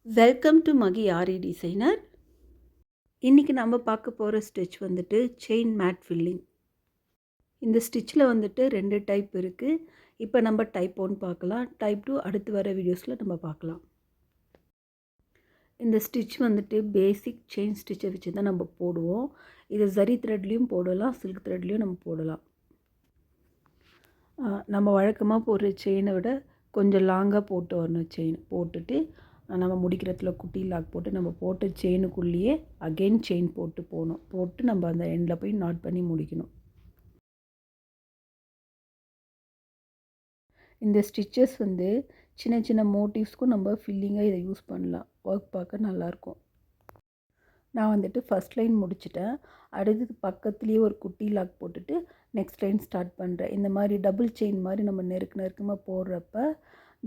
Welcome to Magi Aari designer. இன்றைக்கி நம்ம பார்க்க போகிற ஸ்டிச் வந்துட்டு செயின் மேட் ஃபில்லிங். இந்த ஸ்டிச்சில் வந்துட்டு 2 டைப் இருக்குது. இப்போ நம்ம டைப் 1 பார்க்கலாம். டைப் 2 அடுத்து வர வீடியோஸில் நம்ம பார்க்கலாம். இந்த ஸ்டிச் வந்துட்டு பேசிக் செயின் ஸ்டிச்சை வச்சு தான் நம்ம போடுவோம். இது ஜரி த்ரெட்லேயும் போடலாம், சில்க் த்ரெட்லேயும் நம்ம போடலாம். நம்ம வழக்கமாக போடுற செயினை விட கொஞ்சம் லாங்காக போட்டு வரணும். செயின் போட்டுட்டு நம்ம முடிக்கிறதுல குட்டி லாக் போட்டு நம்ம போட்ட செயினுக்குள்ளேயே அகெயின் செயின் போட்டு போகணும். போட்டு நம்ம அந்த எண்டில் போய் நாட் பண்ணி முடிக்கணும். இந்த ஸ்டிச்சஸ் வந்து சின்ன சின்ன மோட்டிவ்ஸ்க்கும் நம்ம ஃபில்லிங்காக இதை யூஸ் பண்ணலாம். ஒர்க் பார்க்க நல்லாயிருக்கும். நான் வந்துட்டு ஃபஸ்ட் லைன் முடிச்சிட்டேன். அடுத்தது பக்கத்துலேயே ஒரு குட்டி லாக் போட்டுட்டு நெக்ஸ்ட் லைன் ஸ்டார்ட் பண்ணுறேன். இந்த மாதிரி டபுள் செயின் மாதிரி நம்ம நெருக்கமாக போடுறப்ப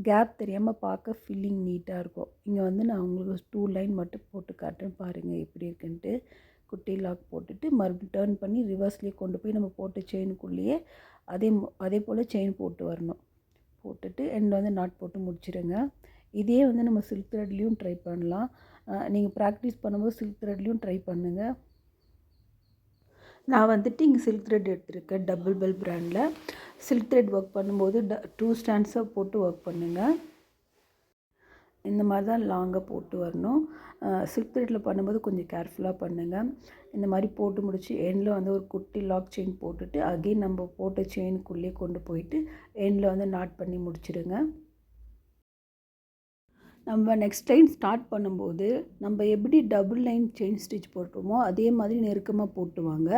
கேப் தெரியாமல் பார்க்க ஃபில்லிங் நீட்டாக இருக்கும். இங்கே வந்து நான் உங்களுக்கு 2 லைன் மட்டும் போட்டு காட்டுறேன், பாருங்கள் எப்படி இருக்குன்ட்டு. குட்டி லாக் போட்டுட்டு மறுபடியும் டேர்ன் பண்ணி ரிவர்ஸ்லேயே கொண்டு போய் நம்ம போட்ட செயினுக்குள்ளேயே அதே போல் செயின் போட்டு வரணும். போட்டுட்டு எண்ட் வந்து நாட் போட்டு முடிச்சிடுங்க. இதே வந்து நம்ம சில்க் த்ரெட்லேயும் ட்ரை பண்ணலாம். நீங்கள் ப்ராக்டிஸ் பண்ணும்போது சில்க் த்ரெட்லேயும் ட்ரை பண்ணுங்கள். நான் வந்துட்டு இங்கே சில்க் த்ரெட் எடுத்திருக்கேன். டபுள் பெல் பிராண்டில் சில்க் த்ரெட் ஒர்க் பண்ணும்போது 2 ஸ்டாண்ட்ஸாக போட்டு ஒர்க் பண்ணுங்கள். இந்த மாதிரி தான் லாங்காக போட்டு வரணும். சில்க் த்ரெட்டில் பண்ணும்போது கொஞ்சம் கேர்ஃபுல்லாக பண்ணுங்கள். இந்த மாதிரி போட்டு முடிச்சு எண்டில் வந்து ஒரு குட்டி லாக் செயின் போட்டுட்டு அகெயின் நம்ம போட்ட செயினுக்குள்ளேயே கொண்டு போயிட்டு எண்டில் வந்து நாட் பண்ணி முடிச்சிடுங்க. நம்ம நெக்ஸ்ட் லைன் ஸ்டார்ட் பண்ணும்போது நம்ம எப்படி டபுள் லைன் செயின் ஸ்டிச் போட்டுருமோ அதே மாதிரி நெருக்கமாக போட்டுவாங்க.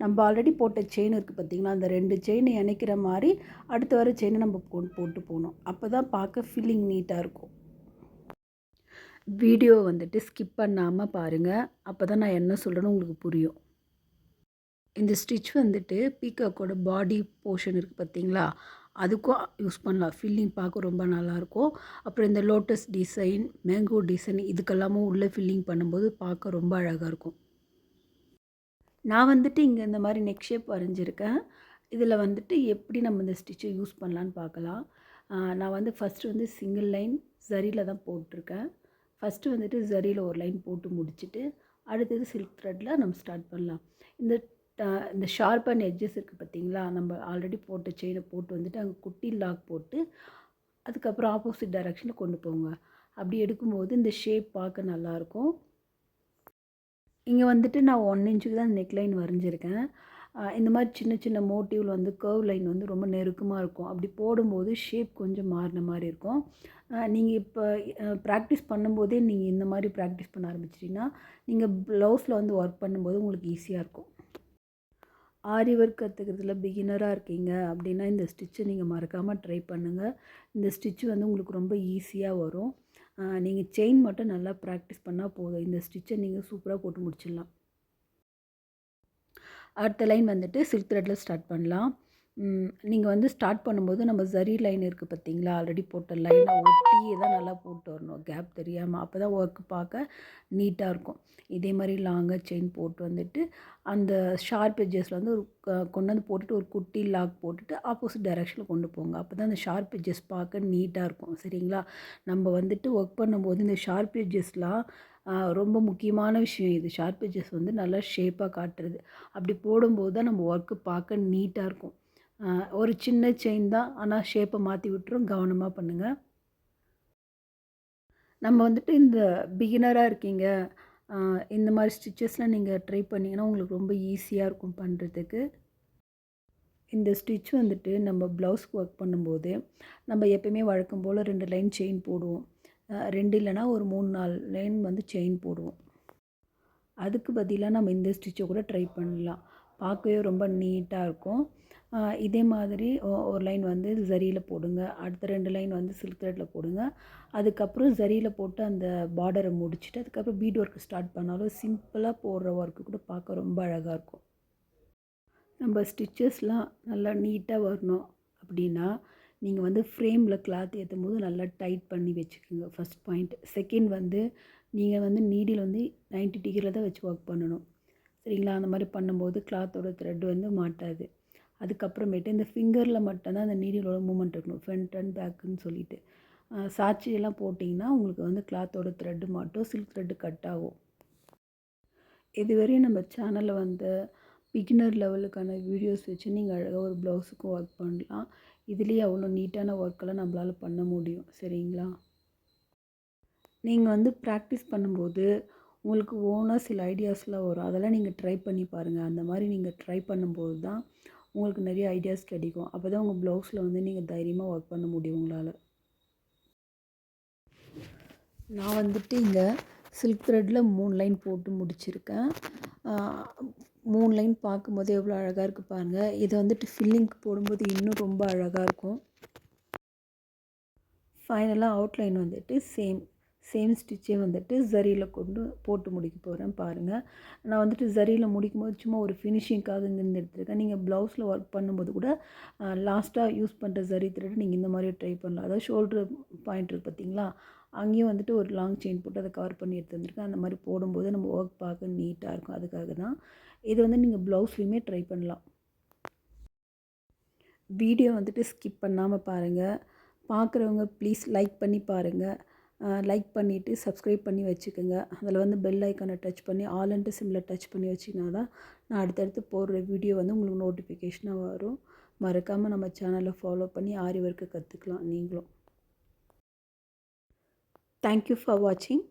நம்ம ஆல்ரெடி போட்ட செயின் இருக்குது பார்த்திங்களா, அந்த 2 செயினை இணைக்கிற மாதிரி அடுத்து வர செயினை நம்ம போட்டு போகணும். அப்போ தான் பார்க்க ஃபில்லிங் நீட்டாக இருக்கும். வீடியோ வந்துட்டு ஸ்கிப் பண்ணாமல் பாருங்கள். அப்போ தான் நான் என்ன சொல்கிறேன்னு உங்களுக்கு புரியும். இந்த ஸ்டிச் வந்துட்டு பீகாக்கோட பாடி போர்ஷன் இருக்குது பார்த்திங்களா, அதுக்கும் யூஸ் பண்ணலாம். ஃபில்லிங் பார்க்க ரொம்ப நல்லாயிருக்கும். அப்புறம் இந்த லோட்டஸ் டிசைன், மேங்கோ டிசைன் இதுக்கெல்லாமும் உள்ளே ஃபில்லிங் பண்ணும்போது பார்க்க ரொம்ப அழகாக இருக்கும். நான் வந்துட்டு இங்கே இந்த மாதிரி நெக் ஷேப் வரைஞ்சிருக்கேன். இதில் வந்துட்டு எப்படி நம்ம இந்த ஸ்டிச்சை யூஸ் பண்ணலான்னு பார்க்கலாம். நான் வந்து ஃபஸ்ட்டு வந்து சிங்கிள் லைன் ஜரியில் தான் போட்டிருக்கேன். ஃபஸ்ட்டு வந்துட்டு ஜரியில் ஒரு லைன் போட்டு முடிச்சுட்டு அடுத்தது சில்க் த்ரெட்டில் நம்ம ஸ்டார்ட் பண்ணலாம். இந்த ஷார்ப்பான எட்ஜஸ் இருக்குது பார்த்திங்களா, நம்ம ஆல்ரெடி போட்ட செயினை போட்டு வந்துட்டு அங்கே குட்டி லாக் போட்டு அதுக்கப்புறம் ஆப்போசிட் டைரெக்ஷனில் கொண்டு போங்க. அப்படி எடுக்கும்போது இந்த ஷேப் பார்க்க நல்லாயிருக்கும். இங்கே வந்துட்டு நான் 1 இன்ச்சுக்கு தான் நெக்லைன் வரைஞ்சிருக்கேன். இந்த மாதிரி சின்ன சின்ன மோட்டிவில் வந்து கர்வ் லைன் வந்து ரொம்ப நெருக்கமாக இருக்கும். அப்படி போடும்போது ஷேப் கொஞ்சம் மாறின மாதிரி இருக்கும். நீங்கள் இப்போ ப்ராக்டிஸ் பண்ணும்போதே நீங்கள் இந்த மாதிரி ப்ராக்டிஸ் பண்ண ஆரம்பிச்சிட்டிங்கன்னா நீங்கள் ப்ளவுஸில் வந்து ஒர்க் பண்ணும்போது உங்களுக்கு ஈஸியாக இருக்கும். ஆரி ஒர்க் கற்றுக்கிறதுல பிகினராக இருக்கீங்க அப்படின்னா இந்த ஸ்டிச்சை நீங்கள் மறக்காமல் ட்ரை பண்ணுங்கள். இந்த ஸ்டிச்சு வந்து உங்களுக்கு ரொம்ப ஈஸியாக வரும். நீங்கள் செயின் மட்டும் நல்லா ப்ராக்டிஸ் பண்ணால் போதும். இந்த ஸ்டிச்சை நீங்கள் சூப்பராக போட்டு முடிச்சிடலாம். அடுத்த லைன் வந்துட்டு சில்க் த்ரெட்டில் ஸ்டார்ட் பண்ணலாம். நீங்கள் வந்து ஸ்டார்ட் பண்ணும்போது நம்ம ஜரி லைன் இருக்குது பார்த்திங்களா, ஆல்ரெடி போட்ட லைனை ஒட்டியே தான் நல்லா போட்டு வரணும், கேப் தெரியாமல். அப்போ தான் ஒர்க் பார்க்க நீட்டாக இருக்கும். இதே மாதிரி லாங்காக செயின் போட்டு வந்துட்டு அந்த ஷார்ப் எட்ஜஸில் வந்து ஒரு கொண்டு வந்து போட்டுட்டு ஒரு குட்டி லாக் போட்டுட்டு ஆப்போசிட் டைரெக்ஷனில் கொண்டு போங்க. அப்போ தான் அந்த ஷார்ப் எட்ஜஸ் பார்க்க நீட்டாக இருக்கும். சரிங்களா, நம்ம வந்துட்டு ஒர்க் பண்ணும்போது இந்த ஷார்ப் எட்ஜஸ்லாம் ரொம்ப முக்கியமான விஷயம். இது ஷார்ப் எட்ஜஸ் வந்து நல்லா ஷேப்பாக காட்டுறது. அப்படி போடும்போது தான் நம்ம ஒர்க்கு பார்க்க நீட்டாக இருக்கும். ஒரு சின்ன செயின் தான், ஆனால் ஷேப்பை மாற்றி விட்டுரும். கவனமாக பண்ணுங்கள். நம்ம வந்துட்டு இந்த பிகினராக இருக்கீங்க, இந்த மாதிரி ஸ்டிச்சஸ்லாம் நீங்கள் ட்ரை பண்ணிங்கன்னா உங்களுக்கு ரொம்ப ஈஸியாக இருக்கும் பண்ணுறதுக்கு. இந்த ஸ்டிச் வந்துட்டு நம்ம ப்ளவுஸ்க்கு ஒர்க் பண்ணும்போது நம்ம எப்போயுமே வழக்கம் போல் 2 லைன் செயின் போடுவோம். 2 இல்லைனா ஒரு 3-4 லைன் வந்து செயின் போடுவோம். அதுக்கு பதிலாக நம்ம இந்த ஸ்டிச்சை கூட ட்ரை பண்ணலாம். பார்க்கவே ரொம்ப நீட்டாக இருக்கும். இதே மாதிரி ஒரு லைன் வந்து ஜரியில் போடுங்க. அடுத்த 2 லைன் வந்து சில்க் த்ரெட்டில் போடுங்க. அதுக்கப்புறம் ஜரியில் போட்டு அந்த பார்டரை முடிச்சுட்டு அதுக்கப்புறம் பீட் ஒர்க்கு ஸ்டார்ட் பண்ணாலும் சிம்பிளாக போடுற ஒர்க்கு கூட பார்க்க ரொம்ப அழகாக இருக்கும். நம்ம ஸ்டிச்சஸ்லாம் நல்லா நீட்டாக வரணும் அப்படின்னா நீங்கள் வந்து ஃப்ரேமில் கிளாத் ஏற்றும் போது நல்லா டைட் பண்ணி வச்சுக்கோங்க. First point. செகண்ட் வந்து நீங்கள் வந்து நீடில் வந்து 90 டிகிரியில் தான் வச்சு ஒர்க் பண்ணணும். சரிங்களா, அந்த மாதிரி பண்ணும்போது கிளாத்தோட த்ரெட் வந்து மாட்டாது. அதுக்கப்புறமேட்டு இந்த ஃபிங்கரில் மட்டும்தான் அந்த நீடிலோட மூமெண்ட் இருக்கணும், ஃப்ரண்ட் அண்ட் பேக்குன்னு சொல்லிட்டு. சாட்சியெல்லாம் போட்டிங்கன்னா உங்களுக்கு வந்து கிளாத்தோட த்ரெட்டு மாட்டும், சில்க் த்ரெட்டு கட் ஆகும். இதுவரையும் நம்ம சேனலில் வந்து பிகினர் லெவலுக்கான வீடியோஸ் வச்சு நீங்கள் அழகாக ஒரு ப்ளவுஸுக்கும் ஒர்க் பண்ணலாம். இதுலேயே அவ்வளோ நீட்டான ஒர்க்கெல்லாம் நம்மளால் பண்ண முடியும். சரிங்களா? நீங்கள் வந்து ப்ராக்டிஸ் பண்ணும்போது உங்களுக்கு ஓனாக சில ஐடியாஸ்லாம் வரும். அதெல்லாம் நீங்கள் ட்ரை பண்ணி பாருங்கள். அந்த மாதிரி நீங்கள் ட்ரை பண்ணும்போது தான் உங்களுக்கு நிறைய ஐடியாஸ் கிடைக்கும். அப்போ தான் உங்கள் ப்ளவுஸில் வந்து நீங்கள் தைரியமாக ஒர்க் பண்ண முடியும் உங்களால். நான் வந்துட்டு இங்கே சில்க் த்ரெட்டில் 3 லைன் போட்டு முடிச்சிருக்கேன். 3 லைன் பார்க்கும்போது எவ்வளோ அழகாக இருக்குது பாருங்கள். இதை வந்துட்டு ஃபில்லிங்க்கு போடும்போது இன்னும் ரொம்ப அழகாக இருக்கும். ஃபைனலாக அவுட்லைன் வந்துட்டு சேம் ஸ்டிச்சே வந்துட்டு ஜரியில் கொண்டு போட்டு முடிக்க போகிறேன் பாருங்கள். நான் வந்துட்டு ஜரியில் முடிக்கும்போது சும்மா ஒரு ஃபினிஷிங்காக இங்கேருந்து எடுத்துருக்கேன். நீங்கள் ப்ளவுஸில் ஒர்க் பண்ணும்போது கூட லாஸ்ட்டாக யூஸ் பண்ணுற ஜரி த்ரெட் நீங்கள் இந்த மாதிரி ட்ரை பண்ணலாம். அதாவது ஷோல்ட்ரு பாயிண்ட் இருக்குது பார்த்தீங்களா, அங்கேயும் வந்துட்டு ஒரு லாங் செயின் போட்டு அதை கவர் பண்ணி எடுத்து வந்திருக்கேன். அந்த மாதிரி போடும்போது நம்ம ஒர்க் பார்க்க நீட்டாக இருக்கும். அதுக்காக தான் இது வந்து நீங்கள் ப்ளவுஸ்லையுமே ட்ரை பண்ணலாம். வீடியோ வந்துட்டு ஸ்கிப் பண்ணாமல் பாருங்கள். பார்க்குறவங்க ப்ளீஸ் லைக் பண்ணி பாருங்கள். லைக் பண்ணிவிட்டு சப்ஸ்கிரைப் பண்ணி வச்சுக்கோங்க. அதில் வந்து பெல் ஐக்கானை டச் பண்ணி ஆல்ன்ட்டு சிம்மில் டச் பண்ணி வச்சிங்கன்னா தான் நான் அடுத்தடுத்து போடுற வீடியோ வந்து உங்களுக்கு நோட்டிஃபிகேஷனாக வரும். மறக்காமல் நம்ம சேனலை ஃபாலோ பண்ணி ஆரி ஒர்க்கை கற்றுக்கலாம் நீங்களும். தேங்க்யூ ஃபார் வாட்சிங்.